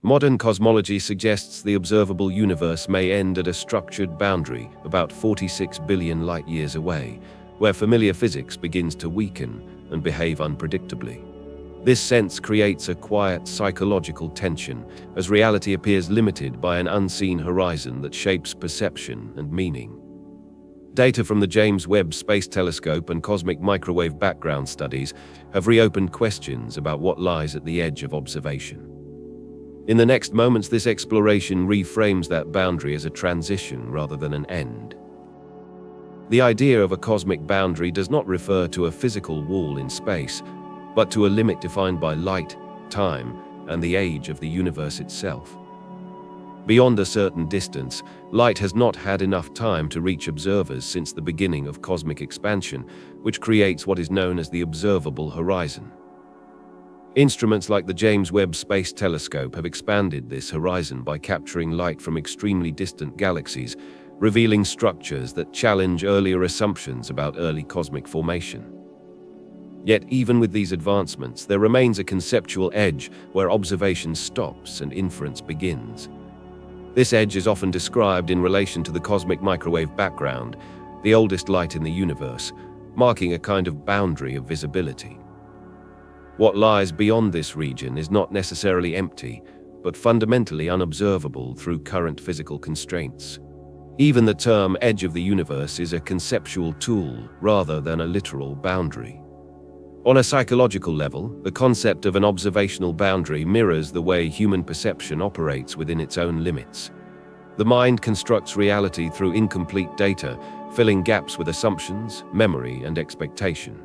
Modern cosmology suggests the observable universe may end at a structured boundary about 46 billion light-years away, where familiar physics begins to weaken and behave unpredictably. This sense creates a quiet psychological tension, as reality appears limited by an unseen horizon that shapes perception and meaning. Data from the James Webb Space Telescope and cosmic microwave background studies have reopened questions about what lies at the edge of observation. In the next moments, this exploration reframes that boundary as a transition rather than an end. The idea of a cosmic boundary does not refer to a physical wall in space, but to a limit defined by light, time, and the age of the universe itself. Beyond a certain distance, light has not had enough time to reach observers since the beginning of cosmic expansion, which creates what is known as the observable horizon. Instruments like the James Webb Space Telescope have expanded this horizon by capturing light from extremely distant galaxies, revealing structures that challenge earlier assumptions about early cosmic formation. Yet even with these advancements, there remains a conceptual edge where observation stops and inference begins. This edge is often described in relation to the cosmic microwave background, the oldest light in the universe, marking a kind of boundary of visibility. What lies beyond this region is not necessarily empty, but fundamentally unobservable through current physical constraints. Even the term edge of the universe is a conceptual tool rather than a literal boundary. On a psychological level, the concept of an observational boundary mirrors the way human perception operates within its own limits. The mind constructs reality through incomplete data, filling gaps with assumptions, memory, and expectation.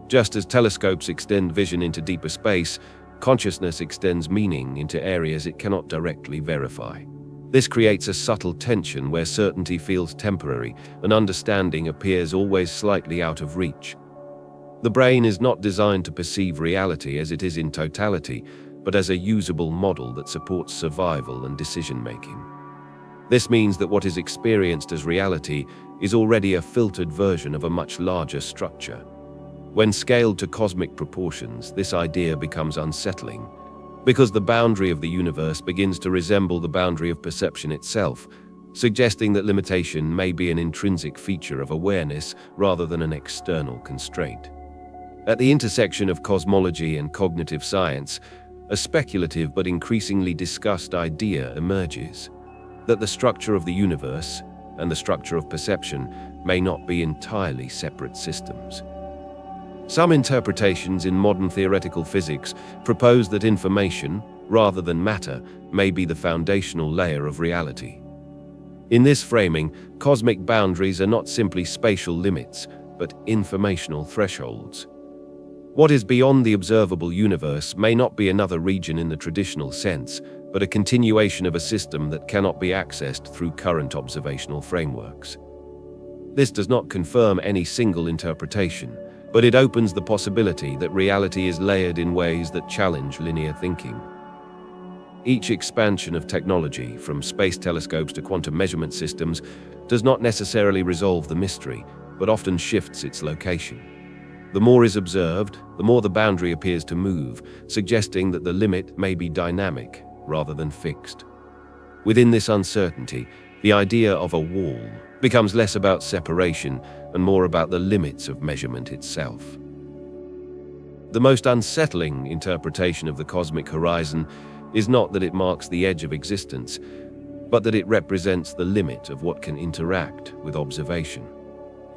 Just as telescopes extend vision into deeper space, consciousness extends meaning into areas it cannot directly verify. This creates a subtle tension where certainty feels temporary and understanding appears always slightly out of reach. The brain is not designed to perceive reality as it is in totality, but as a usable model that supports survival and decision-making. This means that what is experienced as reality is already a filtered version of a much larger structure. When scaled to cosmic proportions, this idea becomes unsettling, because the boundary of the universe begins to resemble the boundary of perception itself, suggesting that limitation may be an intrinsic feature of awareness rather than an external constraint. At the intersection of cosmology and cognitive science, a speculative but increasingly discussed idea emerges: that the structure of the universe and the structure of perception may not be entirely separate systems. Some interpretations in modern theoretical physics propose that information, rather than matter, may be the foundational layer of reality. In this framing, cosmic boundaries are not simply spatial limits, but informational thresholds. What is beyond the observable universe may not be another region in the traditional sense, but a continuation of a system that cannot be accessed through current observational frameworks. This does not confirm any single interpretation, but it opens the possibility that reality is layered in ways that challenge linear thinking. Each expansion of technology, from space telescopes to quantum measurement systems, does not necessarily resolve the mystery, but often shifts its location. The more is observed, the more the boundary appears to move, suggesting that the limit may be dynamic rather than fixed. Within this uncertainty, the idea of a wall becomes less about separation and more about the limits of measurement itself. The most unsettling interpretation of the cosmic horizon is not that it marks the edge of existence, but that it represents the limit of what can interact with observation.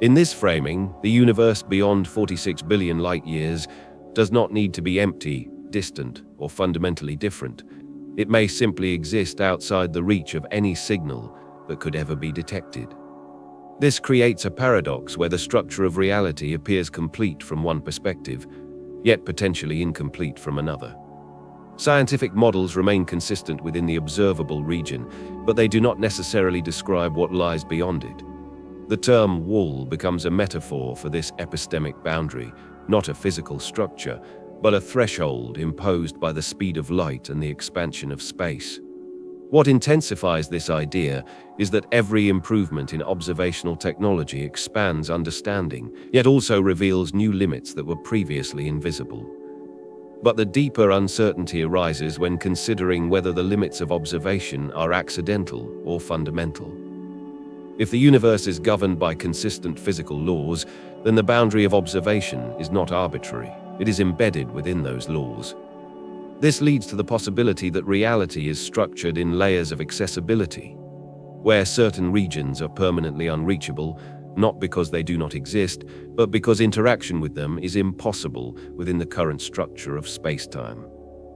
In this framing, the universe beyond 46 billion light-years does not need to be empty, distant, or fundamentally different. It may simply exist outside the reach of any signal that could ever be detected. This creates a paradox where the structure of reality appears complete from one perspective, yet potentially incomplete from another. Scientific models remain consistent within the observable region, but they do not necessarily describe what lies beyond it. The term wall becomes a metaphor for this epistemic boundary, not a physical structure, but a threshold imposed by the speed of light and the expansion of space. What intensifies this idea is that every improvement in observational technology expands understanding, yet also reveals new limits that were previously invisible. But the deeper uncertainty arises when considering whether the limits of observation are accidental or fundamental. If the universe is governed by consistent physical laws, then the boundary of observation is not arbitrary. It is embedded within those laws. This leads to the possibility that reality is structured in layers of accessibility, where certain regions are permanently unreachable, not because they do not exist, but because interaction with them is impossible within the current structure of space-time.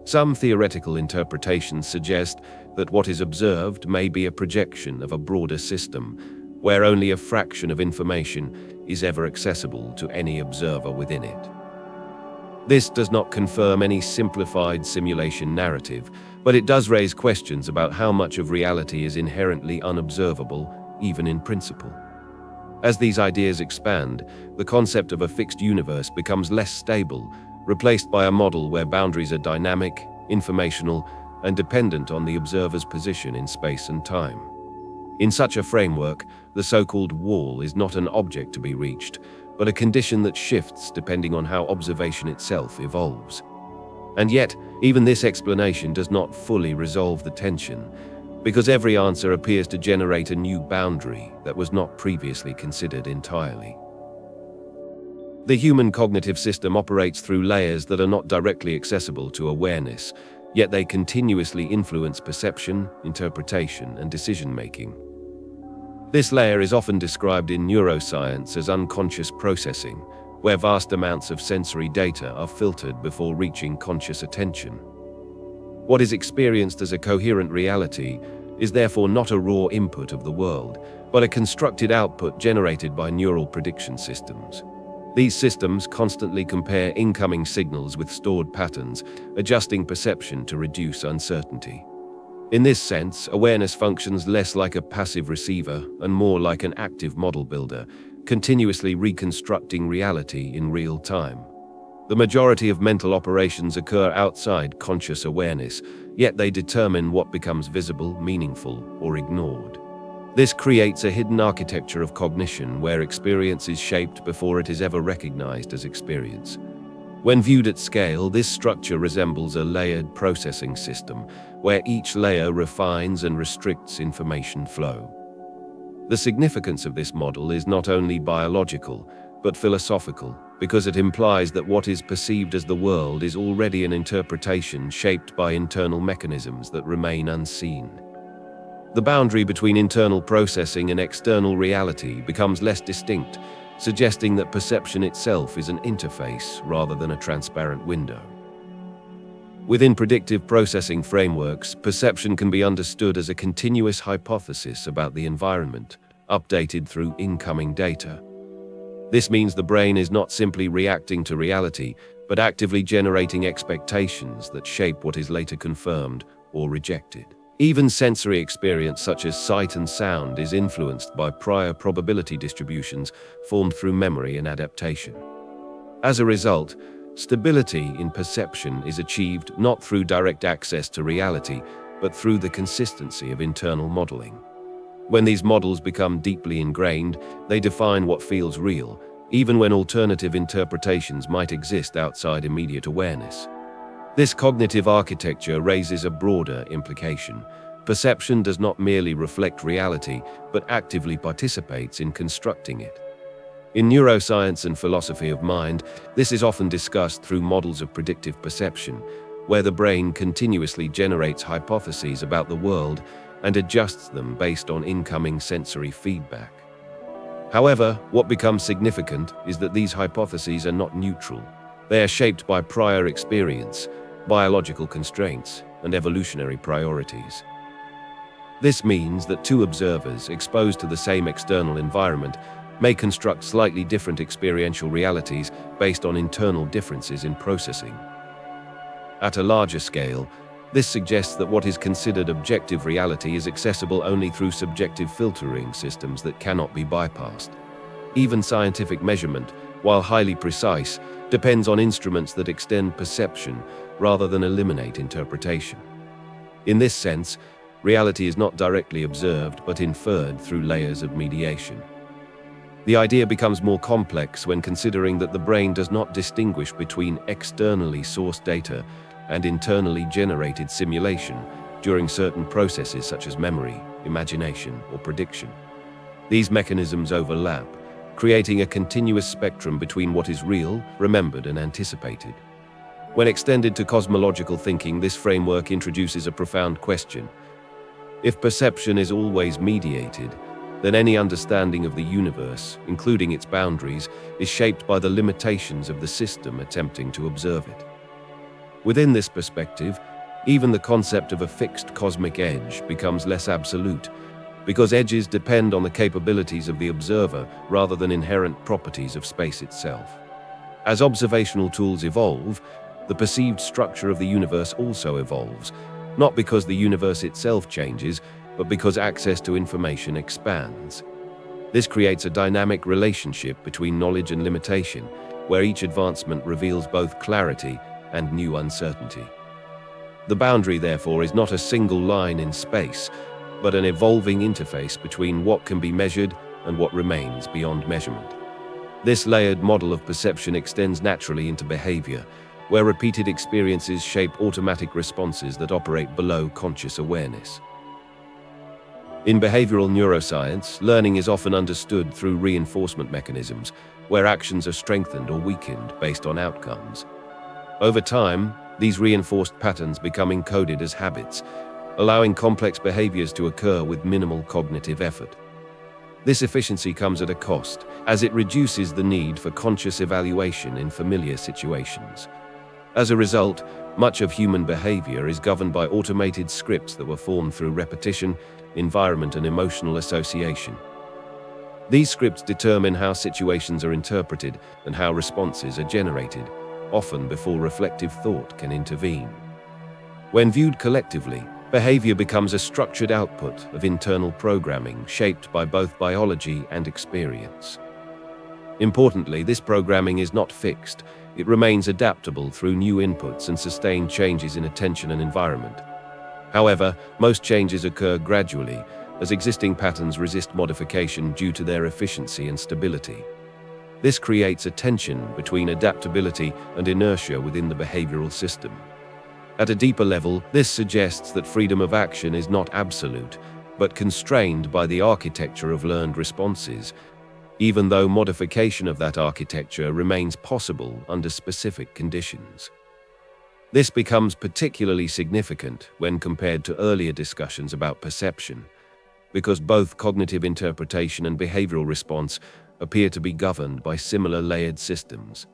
Some theoretical interpretations suggest that what is observed may be a projection of a broader system, where only a fraction of information is ever accessible to any observer within it. This does not confirm any simplified simulation narrative, but it does raise questions about how much of reality is inherently unobservable, even in principle. As these ideas expand, the concept of a fixed universe becomes less stable, replaced by a model where boundaries are dynamic, informational, and dependent on the observer's position in space and time. In such a framework, the so-called wall is not an object to be reached, but a condition that shifts depending on how observation itself evolves. And yet, even this explanation does not fully resolve the tension, because every answer appears to generate a new boundary that was not previously considered entirely. The human cognitive system operates through layers that are not directly accessible to awareness, yet they continuously influence perception, interpretation, and decision-making. This layer is often described in neuroscience as unconscious processing, where vast amounts of sensory data are filtered before reaching conscious attention. What is experienced as a coherent reality is therefore not a raw input of the world, but a constructed output generated by neural prediction systems. These systems constantly compare incoming signals with stored patterns, adjusting perception to reduce uncertainty. In this sense, awareness functions less like a passive receiver and more like an active model builder, continuously reconstructing reality in real time. The majority of mental operations occur outside conscious awareness, yet they determine what becomes visible, meaningful, or ignored. This creates a hidden architecture of cognition where experience is shaped before it is ever recognized as experience. When viewed at scale, this structure resembles a layered processing system, where each layer refines and restricts information flow. The significance of this model is not only biological, but philosophical, because it implies that what is perceived as the world is already an interpretation shaped by internal mechanisms that remain unseen. The boundary between internal processing and external reality becomes less distinct, suggesting that perception itself is an interface rather than a transparent window. Within predictive processing frameworks, perception can be understood as a continuous hypothesis about the environment, updated through incoming data. This means the brain is not simply reacting to reality, but actively generating expectations that shape what is later confirmed or rejected. Even sensory experience such as sight and sound is influenced by prior probability distributions formed through memory and adaptation. As a result, stability in perception is achieved not through direct access to reality, but through the consistency of internal modeling. When these models become deeply ingrained, they define what feels real, even when alternative interpretations might exist outside immediate awareness. This cognitive architecture raises a broader implication. Perception does not merely reflect reality, but actively participates in constructing it. In neuroscience and philosophy of mind, this is often discussed through models of predictive perception, where the brain continuously generates hypotheses about the world and adjusts them based on incoming sensory feedback. However, what becomes significant is that these hypotheses are not neutral. They are shaped by prior experience, biological constraints, and evolutionary priorities. This means that two observers exposed to the same external environment may construct slightly different experiential realities based on internal differences in processing. At a larger scale, this suggests that what is considered objective reality is accessible only through subjective filtering systems that cannot be bypassed. Even scientific measurement, while highly precise, depends on instruments that extend perception rather than eliminate interpretation. In this sense, reality is not directly observed but inferred through layers of mediation. The idea becomes more complex when considering that the brain does not distinguish between externally sourced data and internally generated simulation during certain processes such as memory, imagination, or prediction. These mechanisms overlap, creating a continuous spectrum between what is real, remembered, and anticipated. When extended to cosmological thinking, this framework introduces a profound question. If perception is always mediated, then any understanding of the universe, including its boundaries, is shaped by the limitations of the system attempting to observe it. Within this perspective, even the concept of a fixed cosmic edge becomes less absolute, because edges depend on the capabilities of the observer rather than inherent properties of space itself. As observational tools evolve, the perceived structure of the universe also evolves, not because the universe itself changes, but because access to information expands. This creates a dynamic relationship between knowledge and limitation, where each advancement reveals both clarity and new uncertainty. The boundary, therefore, is not a single line in space, but an evolving interface between what can be measured and what remains beyond measurement. This layered model of perception extends naturally into behavior, where repeated experiences shape automatic responses that operate below conscious awareness. In behavioral neuroscience, learning is often understood through reinforcement mechanisms, where actions are strengthened or weakened based on outcomes. Over time, these reinforced patterns become encoded as habits, allowing complex behaviors to occur with minimal cognitive effort. This efficiency comes at a cost, as it reduces the need for conscious evaluation in familiar situations. As a result, much of human behavior is governed by automated scripts that were formed through repetition, environment, and emotional association. These scripts determine how situations are interpreted and how responses are generated, often before reflective thought can intervene. When viewed collectively, behavior becomes a structured output of internal programming shaped by both biology and experience. Importantly, this programming is not fixed. It remains adaptable through new inputs and sustained changes in attention and environment. However, most changes occur gradually, as existing patterns resist modification due to their efficiency and stability. This creates a tension between adaptability and inertia within the behavioral system. At a deeper level, this suggests that freedom of action is not absolute, but constrained by the architecture of learned responses, even though modification of that architecture remains possible under specific conditions. This becomes particularly significant when compared to earlier discussions about perception, because both cognitive interpretation and behavioral response appear to be governed by similar layered systems.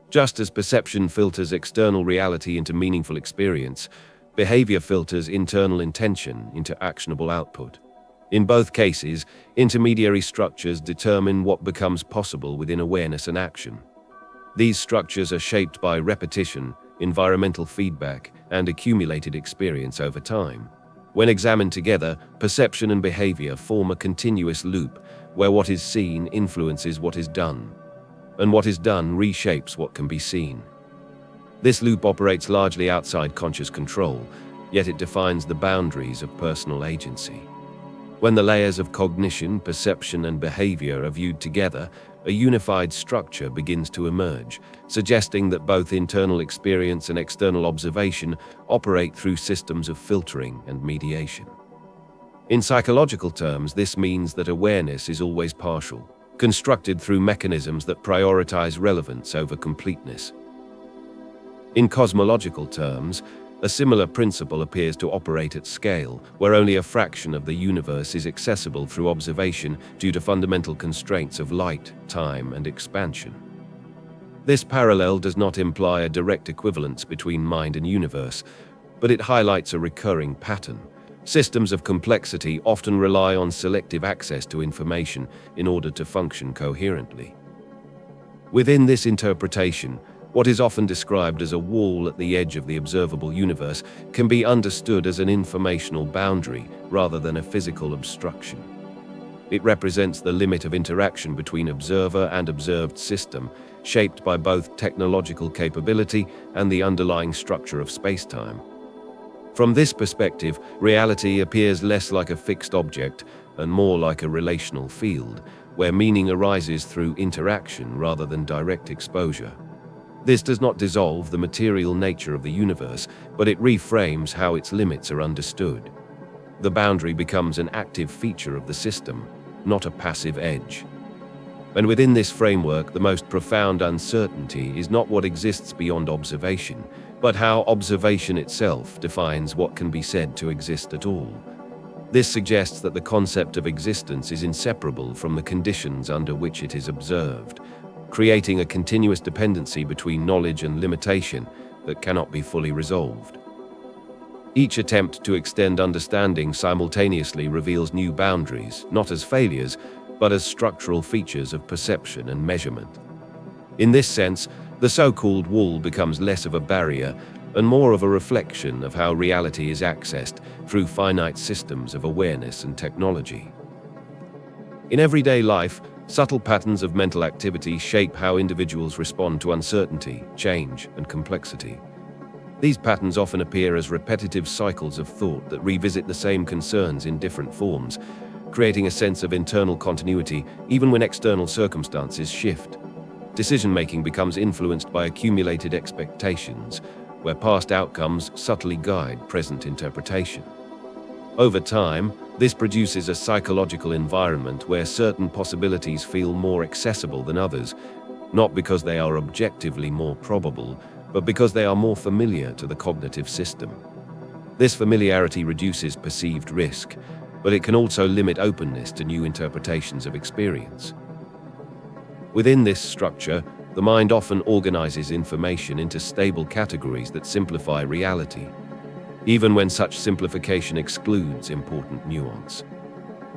Just as perception filters external reality into meaningful experience, behavior filters internal intention into actionable output. In both cases, intermediary structures determine what becomes possible within awareness and action. These structures are shaped by repetition, environmental feedback, and accumulated experience over time. When examined together, perception and behavior form a continuous loop where what is seen influences what is done, and what is done reshapes what can be seen. This loop operates largely outside conscious control, yet it defines the boundaries of personal agency. When the layers of cognition, perception, and behavior are viewed together, a unified structure begins to emerge, suggesting that both internal experience and external observation operate through systems of filtering and mediation. In psychological terms, this means that awareness is always partial, constructed through mechanisms that prioritize relevance over completeness. In cosmological terms, a similar principle appears to operate at scale, where only a fraction of the universe is accessible through observation due to fundamental constraints of light, time, and expansion. This parallel does not imply a direct equivalence between mind and universe, but it highlights a recurring pattern. Systems of complexity often rely on selective access to information in order to function coherently. Within this interpretation, what is often described as a wall at the edge of the observable universe can be understood as an informational boundary rather than a physical obstruction. It represents the limit of interaction between observer and observed system, shaped by both technological capability and the underlying structure of space-time. From this perspective, reality appears less like a fixed object and more like a relational field, where meaning arises through interaction rather than direct exposure. This does not dissolve the material nature of the universe, but it reframes how its limits are understood. The boundary becomes an active feature of the system, not a passive edge. And within this framework, the most profound uncertainty is not what exists beyond observation, but how observation itself defines what can be said to exist at all. This suggests that the concept of existence is inseparable from the conditions under which it is observed, creating a continuous dependency between knowledge and limitation that cannot be fully resolved. Each attempt to extend understanding simultaneously reveals new boundaries, not as failures, but as structural features of perception and measurement. In this sense, the so-called wall becomes less of a barrier and more of a reflection of how reality is accessed through finite systems of awareness and technology. In everyday life, subtle patterns of mental activity shape how individuals respond to uncertainty, change, and complexity. These patterns often appear as repetitive cycles of thought that revisit the same concerns in different forms, creating a sense of internal continuity even when external circumstances shift. Decision-making becomes influenced by accumulated expectations, where past outcomes subtly guide present interpretation. Over time, this produces a psychological environment where certain possibilities feel more accessible than others, not because they are objectively more probable, but because they are more familiar to the cognitive system. This familiarity reduces perceived risk, but it can also limit openness to new interpretations of experience. Within this structure, the mind often organizes information into stable categories that simplify reality, even when such simplification excludes important nuance.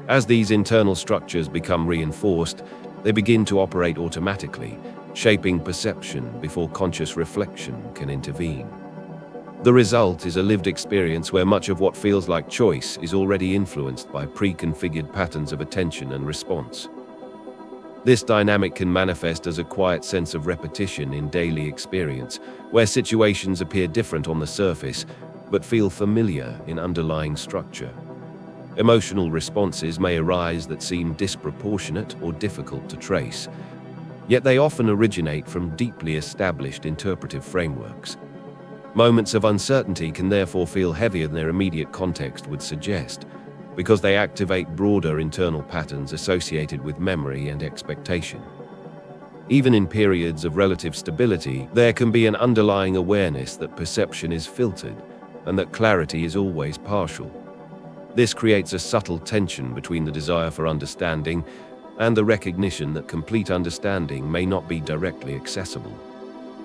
As these internal structures become reinforced, they begin to operate automatically, shaping perception before conscious reflection can intervene. The result is a lived experience where much of what feels like choice is already influenced by pre-configured patterns of attention and response. This dynamic can manifest as a quiet sense of repetition in daily experience, where situations appear different on the surface, but feel familiar in underlying structure. Emotional responses may arise that seem disproportionate or difficult to trace, yet they often originate from deeply established interpretive frameworks. Moments of uncertainty can therefore feel heavier than their immediate context would suggest, because they activate broader internal patterns associated with memory and expectation. Even in periods of relative stability, there can be an underlying awareness that perception is filtered and that clarity is always partial. This creates a subtle tension between the desire for understanding and the recognition that complete understanding may not be directly accessible.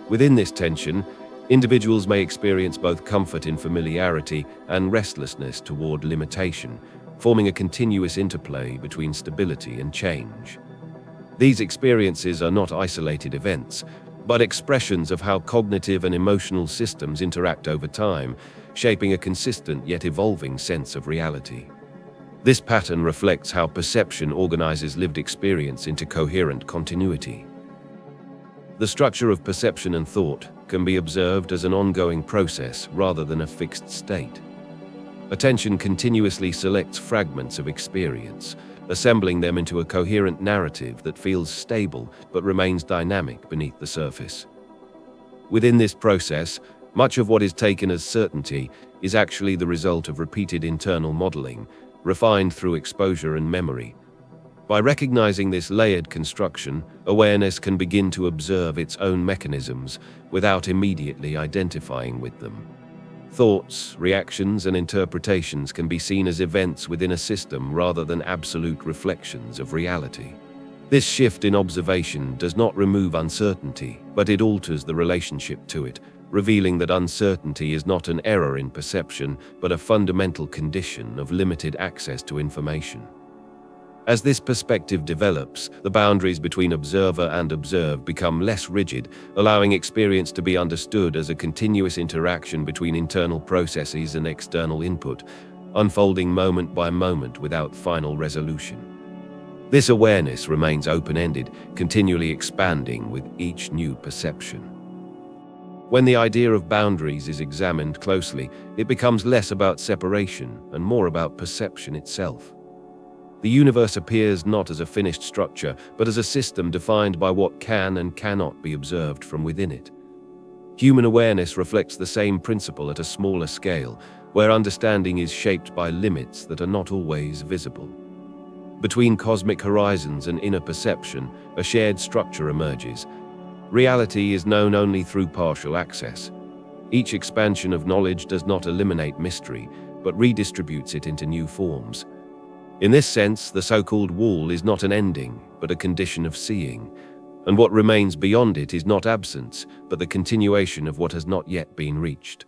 Within this tension, individuals may experience both comfort in familiarity and restlessness toward limitation, forming a continuous interplay between stability and change. These experiences are not isolated events, but expressions of how cognitive and emotional systems interact over time, shaping a consistent yet evolving sense of reality. This pattern reflects how perception organizes lived experience into coherent continuity. The structure of perception and thought can be observed as an ongoing process rather than a fixed state. Attention continuously selects fragments of experience, assembling them into a coherent narrative that feels stable but remains dynamic beneath the surface. Within this process, much of what is taken as certainty is actually the result of repeated internal modeling, refined through exposure and memory. By recognizing this layered construction, awareness can begin to observe its own mechanisms without immediately identifying with them. Thoughts, reactions, and interpretations can be seen as events within a system rather than absolute reflections of reality. This shift in observation does not remove uncertainty, but it alters the relationship to it, revealing that uncertainty is not an error in perception, but a fundamental condition of limited access to information. As this perspective develops, the boundaries between observer and observed become less rigid, allowing experience to be understood as a continuous interaction between internal processes and external input, unfolding moment by moment without final resolution. This awareness remains open-ended, continually expanding with each new perception. When the idea of boundaries is examined closely, it becomes less about separation and more about perception itself. The universe appears not as a finished structure, but as a system defined by what can and cannot be observed from within it. Human awareness reflects the same principle at a smaller scale, where understanding is shaped by limits that are not always visible. Between cosmic horizons and inner perception, a shared structure emerges. Reality is known only through partial access. Each expansion of knowledge does not eliminate mystery, but redistributes it into new forms. In this sense, the so-called wall is not an ending, but a condition of seeing. And what remains beyond it is not absence, but the continuation of what has not yet been reached.